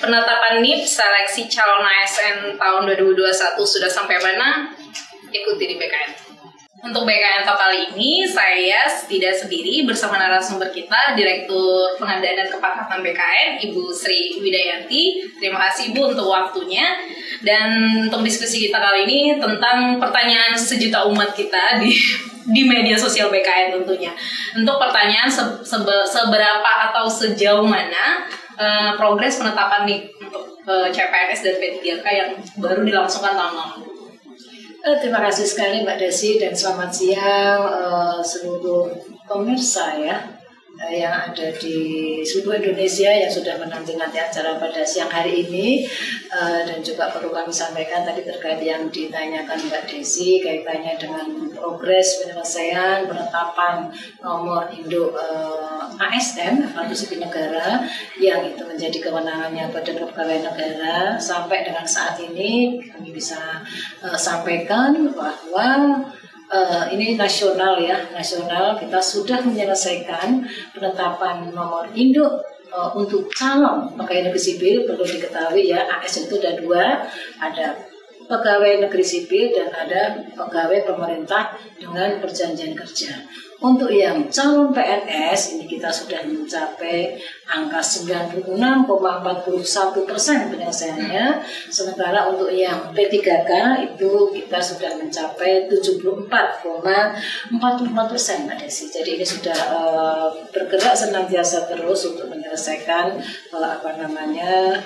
Penetapan NIP seleksi calon ASN tahun 2021 sudah sampai mana? Ikuti di BKN. Untuk BKN Talk kali ini, saya tidak sendiri bersama narasumber kita, Direktur Pengadaan dan Kepakatan BKN, Ibu Sri Widayanti. Terima kasih Ibu untuk waktunya. Dan untuk diskusi kita kali ini tentang pertanyaan sejuta umat kita di media sosial BKN tentunya. Untuk pertanyaan seberapa atau sejauh mana progres penetapan NIP untuk CPNS dan P3K yang baru dilangsungkan tahun lalu. Terima kasih sekali Mbak Desi dan selamat siang seluruh pemirsa yang ada di seluruh Indonesia yang sudah menanti-nanti acara pada siang hari ini, dan juga perlu kami sampaikan tadi terkait yang ditanyakan Mbak Desi kaitannya dengan progres penyelesaian penetapan nomor induk ASN atau sipil negara yang itu menjadi kewenangannya Badan Kepegawaian Negara. Sampai dengan saat ini kami bisa sampaikan bahwa ini nasional kita sudah menyelesaikan penetapan nomor induk untuk calon pegawai negeri sipil. Perlu diketahui ASN itu ada dua, ada pegawai negeri sipil dan ada pegawai pemerintah dengan perjanjian kerja. Untuk yang calon PNS ini kita sudah mencapai angka 96,41% penyelesaiannya. Sementara untuk yang P3K itu kita sudah mencapai 74,44% Mbak Desi. Jadi ini sudah bergerak senantiasa terus untuk menyelesaikan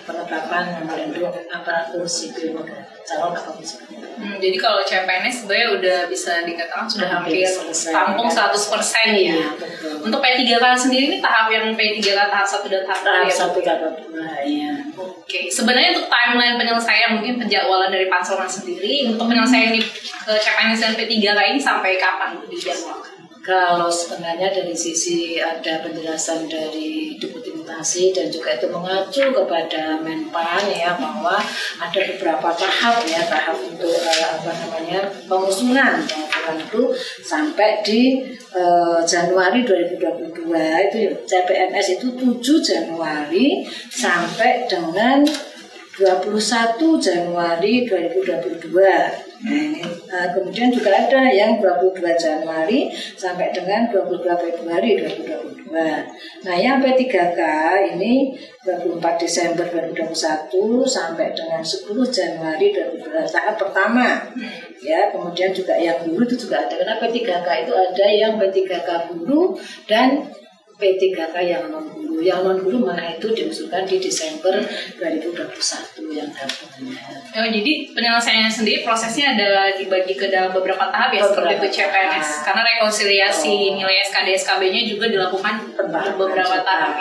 penetapan nomor induk aparatur sipil negara, calon aparatur sipil negara. Jadi kalau CPNS sebenarnya udah bisa dikatakan sudah hampir tampung 100% ya. Betul. Untuk P3K sendiri ini tahap yang P3K tahap 1 dan tahap 2 ya. Oke, sebenarnya untuk timeline penyelesaian mungkin penjadwalan dari Panselnas sendiri untuk penyelesaian ini ke CPNS dan P3K ini sampai kapan dijadwalkan? Kalau sebenarnya dari sisi ada penjelasan dari Deputi Mutasi dan juga itu mengacu kepada Menpan bahwa ada beberapa tahap untuk pengusulan pengaturan itu sampai di Januari 2022 itu CPNS itu 7 Januari sampai dengan 21 Januari 2022. Kemudian juga ada yang 22 Januari sampai dengan 22 Februari 2022. Nah, yang P3K ini 24 Desember 2021 sampai dengan 10 Januari 2022 tahap pertama. Kemudian juga yang guru itu juga ada. Karena P3K itu ada yang P3K guru dan P3K yang non guru. Yang non guru mana itu diusulkan di Desember 2021 yang tahapnya. Jadi penyelesaiannya sendiri prosesnya ada dibagi ke dalam beberapa tahap seperti itu CPNS. Karena rekonsiliasi nilai SKD SKB-nya juga dilakukan beberapa tahap.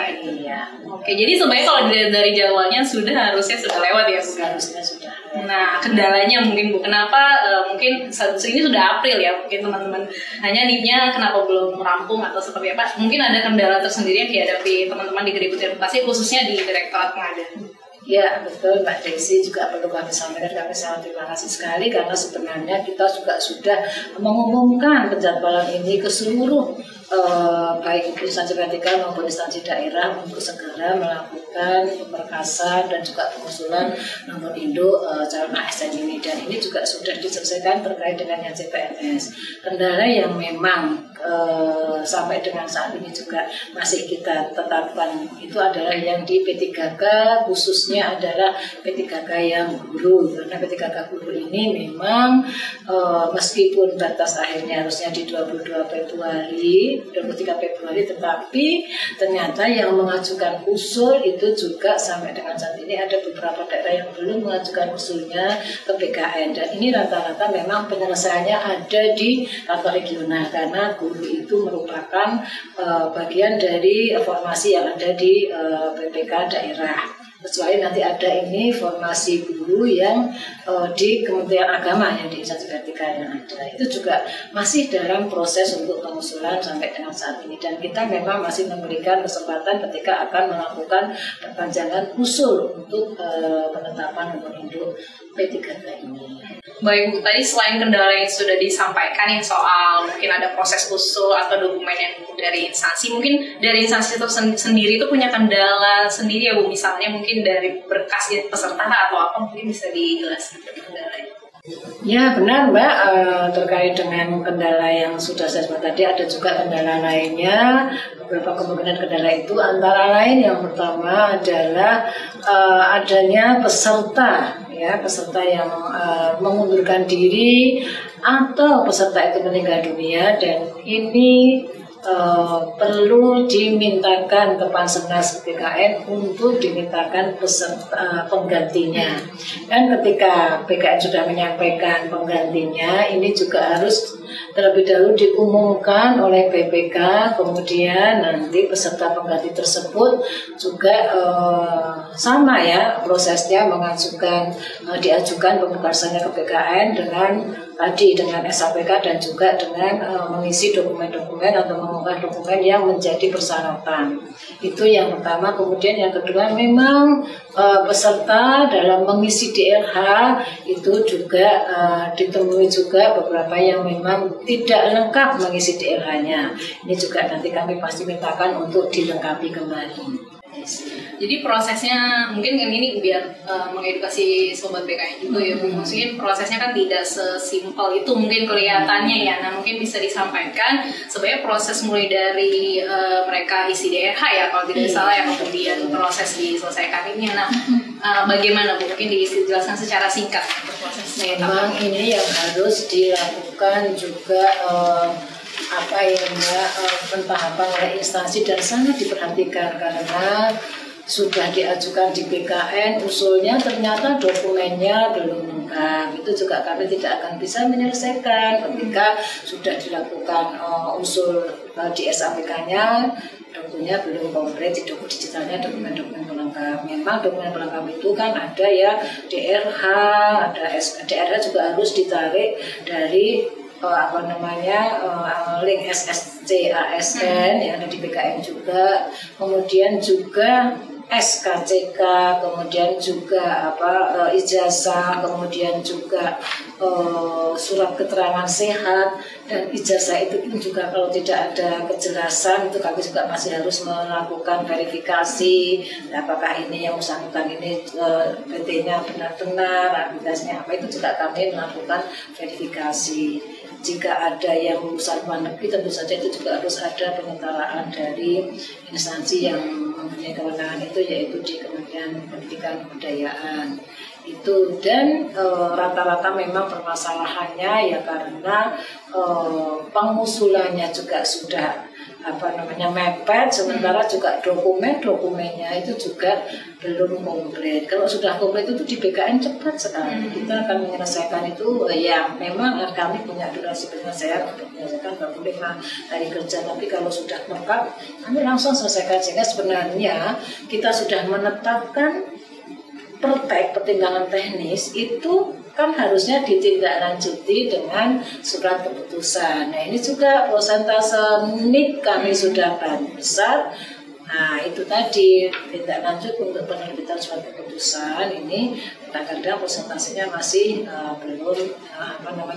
Oke, jadi sebenarnya kalau dari jadwalnya harusnya sudah lewat ya. Harusnya sudah. Nah, kendalanya mungkin Bu, kenapa mungkin ini sudah April mungkin teman-teman hanya NIP-nya kenapa belum rampung atau seperti apa? Mungkin ada kendala tersendiri yang dihadapi teman-teman di Kediputasi khususnya di Direktorat Pengadaan. Ya betul Mbak Desi, juga perlu kami sampaikan, kami sangat terima kasih sekali karena sebenarnya kita juga sudah mengumumkan penjadwalan ini ke seluruh baik instansi vertikal maupun instansi daerah untuk segera melakukan pemberkasan dan juga pengusulan nomor induk calon ASN ini, dan ini juga sudah diselesaikan terkait dengan yang CPNS. Kendala yang memang sampai dengan saat ini juga masih kita tetapkan itu adalah yang di P3K, khususnya adalah P3K yang guru, karena P3K guru ini memang meskipun batas akhirnya harusnya di 22 Februari 23 Februari, tetapi ternyata yang mengajukan usul itu juga sampai dengan saat ini ada beberapa daerah yang belum mengajukan usulnya ke BKN, dan ini rata-rata memang penyelesaiannya ada di kantor regional karena guru itu merupakan bagian dari formasi yang ada di PPK daerah. Kecuali nanti ada ini formasi guru yang di Kementerian Agama yang di instansi vertikal yang ada, itu juga masih dalam proses untuk pengusulan sampai dengan saat ini, dan kita memang masih memberikan kesempatan ketika akan melakukan perpanjangan usul untuk penetapan nomor induk P3K ini. Baik Bu, tadi selain kendala yang sudah disampaikan yang soal mungkin ada proses usul atau dokumen yang dari instansi, mungkin dari instansi itu sendiri itu punya kendala sendiri ya Bu, misalnya mungkin mungkin dari berkas peserta atau apa mungkin bisa dijelaskan kendalanya. Ya benar Mbak, terkait dengan kendala yang sudah saya sebut tadi ada juga kendala lainnya. Beberapa kemungkinan kendala itu antara lain yang pertama adalah adanya peserta yang mengundurkan diri atau peserta itu meninggal dunia, dan ini perlu dimintakan ke Panselnas BKN untuk dimintakan penggantinya. Dan ketika BKN sudah menyampaikan penggantinya, ini juga harus terlebih dahulu diumumkan oleh BPK, kemudian nanti peserta pengganti tersebut juga sama ya prosesnya diajukan pemberkasannya ke BKN dengan SAPK dan juga dengan mengisi dokumen-dokumen atau mengunggah dokumen yang menjadi persyaratan. Itu yang pertama. Kemudian yang kedua, memang peserta dalam mengisi DRH itu juga ditemui juga beberapa yang memang tidak lengkap mengisi DRH-nya. Ini juga nanti kami pasti mintakan untuk dilengkapi kembali. Jadi prosesnya mungkin ini biar mengedukasi sobat BKN juga ya, mungkin prosesnya kan tidak sesimpel itu mungkin kelihatannya ya. Nah mungkin bisa disampaikan sebenarnya proses mulai dari mereka isi DRH ya kalau tidak salah ya, kemudian proses diselesaikan ini. Nah bagaimana Bu, mungkin dijelaskan secara singkat prosesnya. Memang ini yang harus dilakukan juga pentahapan oleh instansi dan sangat diperhatikan karena sudah diajukan di BKN, usulnya ternyata dokumennya belum lengkap. Itu juga kami tidak akan bisa menyelesaikan ketika sudah dilakukan usul di SAPK-nya, dokumennya belum komplit, di doku digitalnya dokumen-dokumen pelengkap. Memang dokumen pelengkap itu kan ada ya DRH, DRH juga harus ditarik dari link SSC ASN yang ada di BKN juga, kemudian juga SKCK, kemudian juga ijazah, kemudian juga surat keterangan sehat, dan ijazah itu pun juga kalau tidak ada kejelasan itu kami juga masih harus melakukan verifikasi apakah ini yang bersangkutan ini PT-nya benar-benar, aplikasinya apa, itu juga kami melakukan verifikasi. Jika ada yang lulusan luar negeri tentu saja itu juga harus ada penyetaraan dari instansi yang mempunyai kewenangan itu, yaitu di Kementerian Pendidikan dan Kebudayaan itu. Dan rata-rata memang permasalahannya ya karena pengusulannya juga sudah mepet, sementara juga dokumennya itu juga belum komplit. Kalau sudah komplit itu di BKN cepat sekali. Kita akan menyelesaikan itu ya, memang kami punya durasi penyelesaian untuk menyelesaikan 45 hari kerja, tapi kalau sudah lengkap kami langsung selesaikan. Sehingga sebenarnya kita sudah menetapkan pertimbangan teknis itu kan harusnya ditindaklanjuti dengan surat keputusan. Nah ini juga persentase NIK kami sudah besar. Nah itu tadi tindak lanjut untuk penerbitan surat keputusan ini kadang-kadang persentasenya masih belum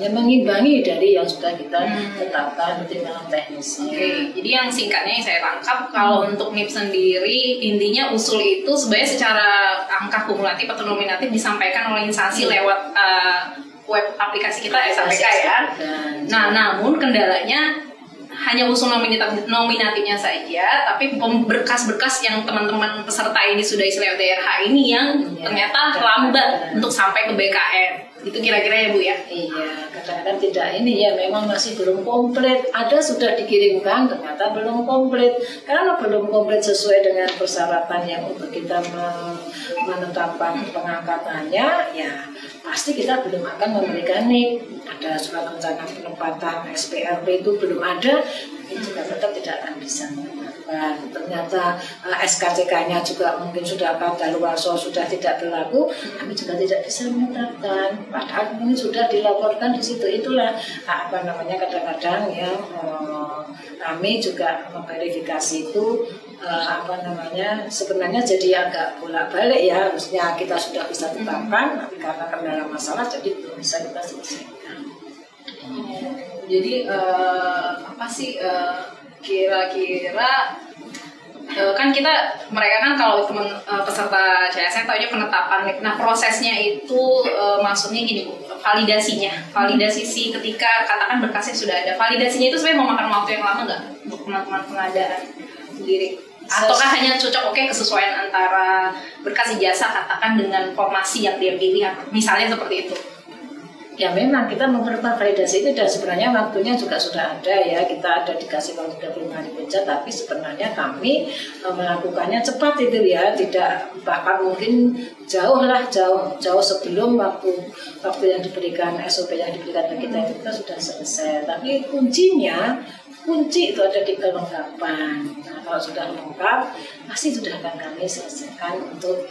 mengimbangi dari yang sudah kita tetapkan pertimbangan teknisnya. Oke, jadi yang singkatnya yang saya tangkap kalau untuk NIP sendiri intinya usul itu sebenarnya secara angka kumulatif atau nominatif disampaikan oleh instansi lewat web aplikasi kita SAPK ya. Nah namun kendalanya hanya usul nominatifnya saja, tapi berkas-berkas yang teman-teman peserta ini sudah isi lewat DRH ini yang ternyata lambat untuk sampai ke BKN. Itu kira-kira ya Bu ya? Iya, kadang-kadang tidak ini ya, memang masih belum komplit. Ada sudah dikirimkan, ternyata belum komplit. Karena belum komplit sesuai dengan persyaratan yang untuk kita menetapkan pengangkatannya, ya pasti kita belum akan memberikan NIK. Ada surat rencana penempatan SPLP itu belum ada, ini juga tetap tidak akan bisa menetapkan. Ternyata SKCK-nya juga mungkin sudah kadaluarsa, sudah tidak berlaku, kami juga tidak bisa menetapkan. Padahal ini sudah dilaporkan di situ. Itulah kadang-kadang ya kami juga memverifikasi itu sebenarnya jadi agak bolak-balik ya. Harusnya kita sudah bisa tetapkan, tapi karena kendala masalah jadi belum bisa kita selesaikan. Jadi kira-kira kan mereka kan kalau teman peserta CSN taunya penetapan NIP. Nah prosesnya itu maksudnya gini Bu, validasi si ketika katakan berkasnya sudah ada, validasinya itu sebenarnya memakan waktu yang lama nggak untuk teman-teman pengadaan sendiri? Ataukah hanya cocok kesesuaian antara berkas ijazah katakan dengan formasi yang dia pilih, misalnya seperti itu? Ya memang kita mempercepat validasi itu dan sebenarnya waktunya juga sudah ada ya, kita ada dikasih waktu 35 hari kerja, tapi sebenarnya kami melakukannya cepat itu ya, tidak bahkan mungkin jauh sebelum waktu yang diberikan, SOP yang diberikan ke kita itu kita sudah selesai. Tapi kunci itu ada di kelengkapan. Nah, kalau sudah lengkap pasti sudah akan kami selesaikan untuk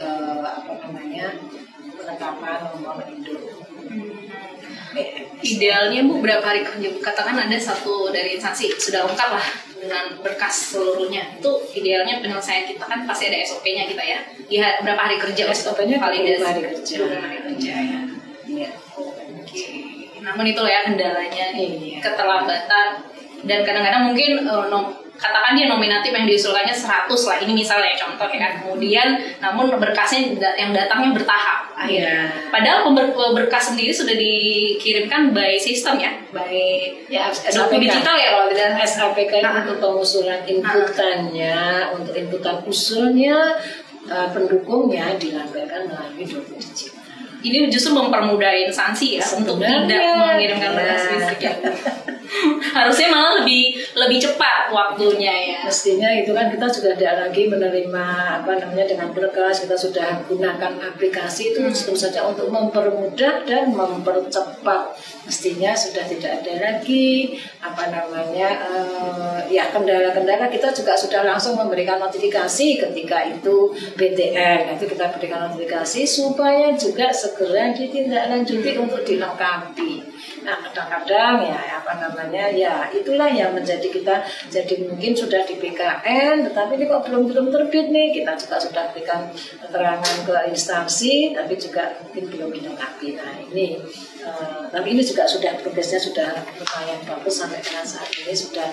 penetapan nomor induk. Idealnya Bu berapa hari kerja? Katakan ada satu dari instansi sudah lengkap lah dengan berkas seluruhnya, itu idealnya penyelesaian kita kan pasti ada SOP-nya kita ya. Berapa hari kerja? SOP-nya validasi 20 hari kerja. 20 hari kerja ya. Iya. Oke. Namun itu ya kendalanya, iya. Keterlambatan dan kadang-kadang mungkin katakan dia nominatif yang diusulkannya 100 lah, ini misalnya contoh ya, kemudian namun berkasnya yang datangnya bertahap akhirnya. Padahal berkas sendiri sudah dikirimkan by sistem ya, by doku digital ya kalau tidak SAPK untuk pengusulan inputannya, untuk inputan usulnya, pendukungnya dilampirkan melalui doku digital. Ini justru mempermudah instansi ya untuk tidak mengirimkan berkas fisik ya. Harusnya malah lebih cepat waktunya ya. Mestinya itu kan kita sudah tidak lagi menerima dengan berkas, kita sudah gunakan aplikasi itu tentu saja untuk mempermudah dan mempercepat. Mestinya sudah tidak ada lagi kendala-kendala. Kita juga sudah langsung memberikan notifikasi ketika itu BTN. Nanti kita berikan notifikasi supaya juga segera ditindaklanjuti untuk dilengkapi. Nah kadang-kadang itulah yang menjadi kita jadi mungkin sudah di BKN, tetapi ini kok belum terbit nih, kita juga sudah berikan keterangan ke instansi, tapi juga mungkin belum dilengkapi. Nah ini tapi ini juga sudah progresnya sudah lumayan bagus sampai dengan saat ini, sudah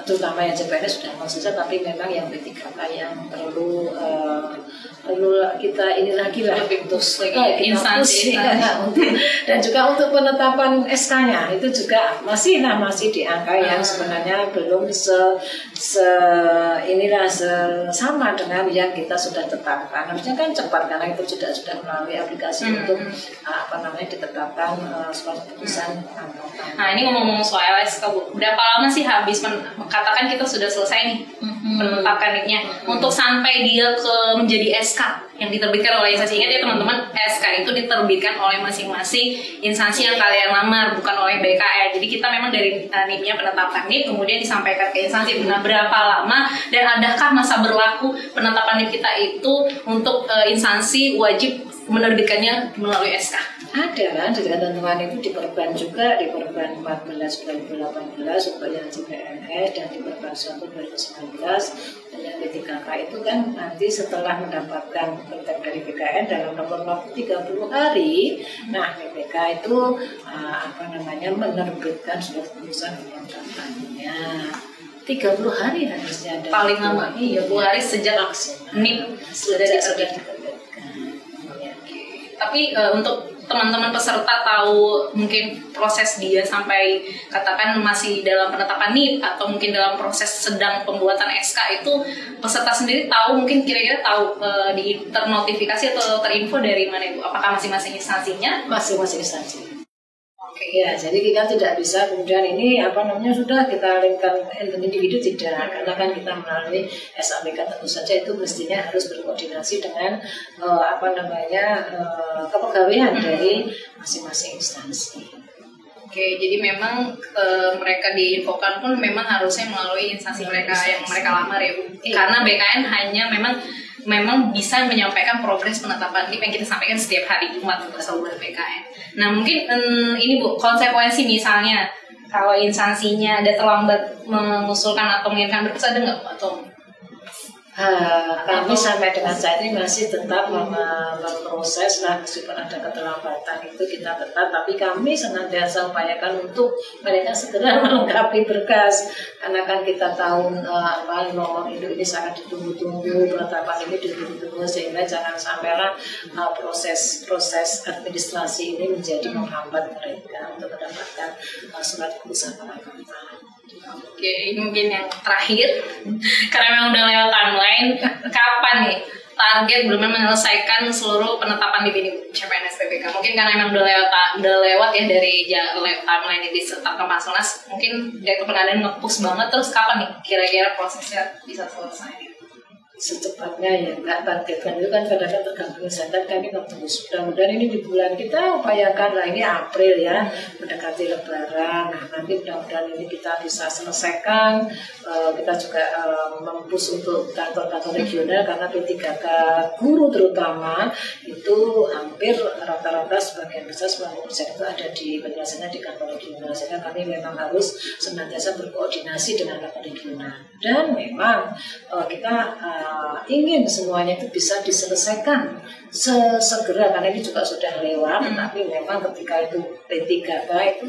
terutama yang CPNS sudah selesai, tapi memang yang B3K yang perlu kita ini lagi lah untuk instansi dan juga untuk penetapan SK-nya itu juga masih di angka yang sebenarnya belum sama dengan yang kita sudah tetapkan. Harusnya kan cepat karena itu sudah melalui aplikasi untuk ditetapkan suatu keputusan angkatan. Nah ini ngomong soal SK Bu, berapa lama sih habis katakan kita sudah selesai nih menetapkan NIP-nya untuk sampai dia menjadi SK yang diterbitkan oleh instansi. Ingat ya teman-teman, SK itu diterbitkan oleh masing-masing instansi yang kalian lamar, bukan oleh BKN. Jadi kita memang dari NIP-nya penetapan NIP kemudian disampaikan ke instansi. Nah berapa lama dan adakah masa berlaku penetapan NIP kita itu untuk instansi wajib menerbitkannya melalui SK? Ada kan, di ketentuan itu di Perban juga, di Perban 14 2018 untuk yang CPNS dan di Perban 1 2019 dan yang B3K itu kan nanti setelah mendapatkan kontak dari BKN dalam waktu 30 hari, nah BPK itu menerbitkan surat keputusan penetapannya. 30 hari harusnya ada. Paling lama, 30 hari sejak NIP sudah diterbitkan. Tapi untuk teman-teman peserta tahu mungkin proses dia sampai katakan masih dalam penetapan NIP atau mungkin dalam proses sedang pembuatan SK itu, peserta sendiri tahu mungkin kira-kira tahu ternotifikasi atau terinfo dari mana Ibu? Apakah masing-masing instansinya? Masing-masing instansi. Ya, jadi kita tidak bisa kemudian ini sudah kita linkkan individu tidak, karena kan kita melalui SAPK tentu saja itu mestinya harus berkoordinasi dengan kepegawaian dari masing-masing instansi. Oke, jadi memang mereka diinfokan pun memang harusnya melalui instansi mereka yang mereka lamar ya Bu. Karena BKN hanya memang bisa menyampaikan progres penetapan NIP yang kita sampaikan setiap hari Jumat untuk seluruh BKN. Nah mungkin ini Bu, konsekuensi misalnya kalau instansinya ada terlambat mengusulkan atau mengirimkan berkas, ada nggak kami sampai dengan saat ini masih tetap memproses proses lah, meskipun ada keterlambatan itu kita tetap, tapi kami senantiasa upayakan untuk mereka segera melengkapi berkas, karena kan kita tahu nomor induk ini sangat ditunggu-tunggu, penetapan ini ditunggu-tunggu, sehingga jangan sampailah proses administrasi ini menjadi menghambat mereka untuk mendapatkan surat keputusan penetapan. Oke, ini mungkin yang terakhir karena memang udah lewat timeline, kapan nih target belum menyelesaikan seluruh penetapan di BINI CPNS PBK? Mungkin karena memang udah lewat ya dari timeline ini ditetapkan Basnas, mungkin dari pengadaan nge-push banget, terus kapan nih kira-kira prosesnya bisa selesai? Secepatnya ya, nggak targetkan itu kan kadang-kadang tergantung zakat, kami terus mudah-mudahan ini di bulan kita upayakan lah, ini April ya, mendekati Lebaran, nah nanti mudah-mudahan ini kita bisa selesaikan. Kita juga mempush untuk kantor-kantor regional, karena P3K guru terutama itu hampir rata-rata sebagian besar 90% itu ada di penjelasannya di kantor regional, sehingga kami memang harus senantiasa berkoordinasi dengan kantor regional, dan memang kita ingin semuanya itu bisa diselesaikan sesegera, karena ini juga sudah lewat. Tapi memang ketika itu P3K itu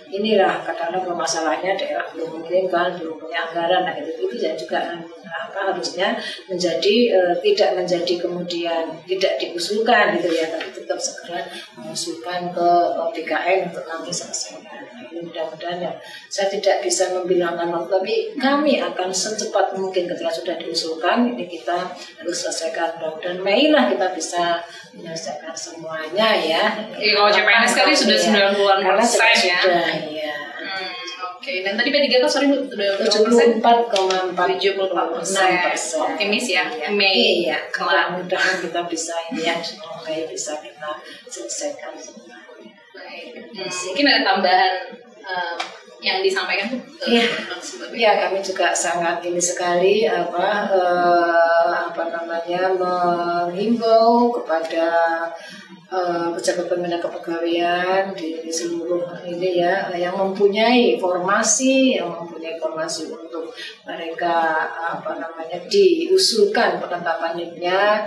inilah kadang-kadang masalahnya daerah belum memungkinkan, belum punya anggaran, nah itu ya juga harusnya menjadi tidak menjadi kemudian tidak diusulkan gitu ya, tapi tetap segera mengusulkan ke BKN untuk nanti selesaikan. Mudah-mudahan ya, saya tidak bisa membilangkan waktu, tapi kami akan secepat mungkin ketika sudah diusulkan ini kita harus selesaikan, dan Mei lah kita bisa menyelesaikan semuanya ya. Kalau CPNS sekali sudah 90-an% ya. Sudah ya. Oke, dan tadi P3K sorry Bu, sudah 74,46%. Optimis ya, Mei ya. Mudah-mudahan kita bisa ini ya, Mei bisa kita selesaikan semua. Baik. Mungkin ada tambahan yang disampaikan Bu? Ya, kami juga sangat ini sekali menghimbau kepada pejabat pembina kepegawaian di seluruh ini ya, yang mempunyai informasi untuk mereka diusulkan penetapan NIK-nya.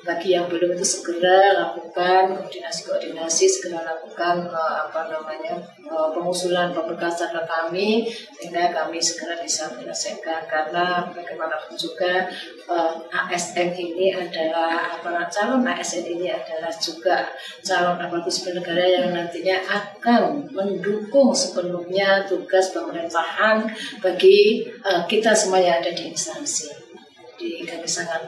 Bagi yang belum itu segera lakukan koordinasi, segera lakukan pengusulan pemberkasan ke kami, sehingga kami segera bisa menyelesaikan, karena bagaimanapun juga ASN ini adalah calon ASN ini adalah juga calon aparatur sipil negara yang nantinya akan mendukung sepenuhnya tugas pemerintahan bagi kita semua yang ada di instansi. Jadi kami sangat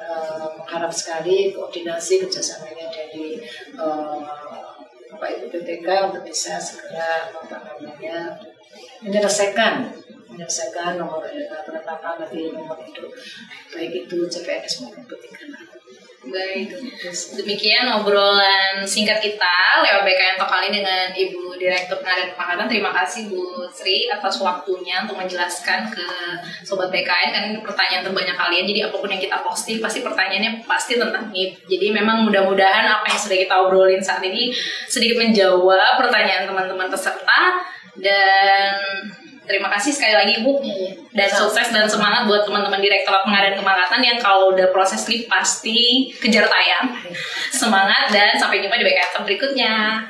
mengharap sekali koordinasi kerjasamanya dari Bapak Ibu P3K untuk bisa segera menyelesaikan nomor penetapan bagi nomor induk, baik itu CPNS maupun P3K. Baik, demikian obrolan singkat kita lewat BKN Talk kali dengan Ibu Direktur Pengadaan Kepangkatan. Terima kasih Bu Sri atas waktunya untuk menjelaskan ke Sobat BKN, karena ini pertanyaan terbanyak kalian. Jadi apapun yang kita posting pasti pertanyaannya pasti tentang NIP. Jadi memang mudah-mudahan apa yang sudah kita obrolin saat ini sedikit menjawab pertanyaan teman-teman peserta. Dan terima kasih sekali lagi Bu, dan sukses dan semangat buat teman-teman Direktorat Pengadaan Kepangkatan yang kalau udah proses NIP pasti kejar tayang. Semangat dan sampai jumpa di BKN berikutnya.